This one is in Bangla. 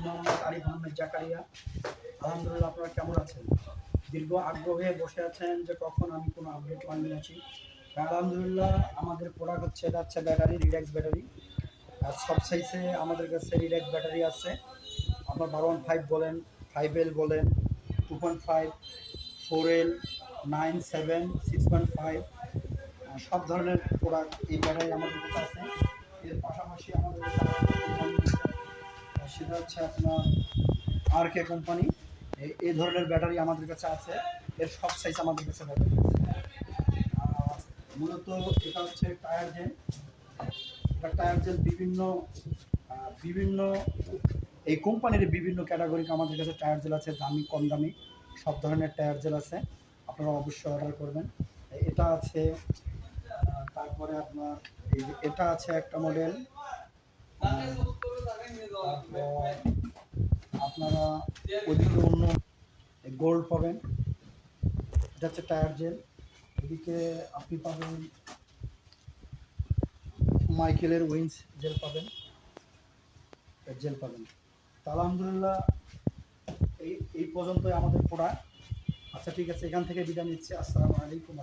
মোহাম্মদ আরিফ আহমেদ জাকারিয়া। আলহামদুলিল্লাহ, আপনারা কেমন আছেন? দীর্ঘ আগ্রহে বসে আছেন যে কখন আমি কোনো আপডেট নিয়ে আসি। আলহামদুলিল্লাহ, আমাদের প্রোডাক্ট হচ্ছে, এটা হচ্ছে ব্যাটারি, রিড্যাক্স ব্যাটারি। আর সব সাইজে আমাদের কাছে রিড্যাক্স ব্যাটারি আছে। আপনার 1215 বলেন, 5L বলেন, 2.5, 4L, 9, 7, 6.5, সব ধরনের প্রোডাক্ট এই ব্যাটারি আমাদের কাছে আছে। এর পাশাপাশি আমাদের কাছে সেটা হচ্ছে আপনার RK কোম্পানি। এই ধরনের ব্যাটারি আমাদের কাছে আছে। এর সব সাইজ আমাদের কাছে ব্যাটারি আছে। মূলত এটা হচ্ছে টায়ার জেল। এটা টায়ার জেল বিভিন্ন বিভিন্ন এই কোম্পানির বিভিন্ন ক্যাটাগরিকে আমাদের কাছে টায়ার জেল আছে, দামি কম দামি সব ধরনের টায়ার জেল আছে। আপনারা অবশ্যই অর্ডার করবেন। এটা আছে, তারপরে আপনার এই যে এটা আছে একটা মডেল। আপনারা ওইদিকে অন্য গোল্ড পাবেন, এটা হচ্ছে টায়ার জেল। এদিকে আপনি পাবেন মাইকেলের উইন্স জেল পাবেন, জেল পাবেন। তা আলহামদুলিল্লাহ, এই পর্যন্তই আমাদের পড়া। আচ্ছা, ঠিক আছে, এখান থেকে বিদায় নিচ্ছি। আসসালামু আলাইকুম।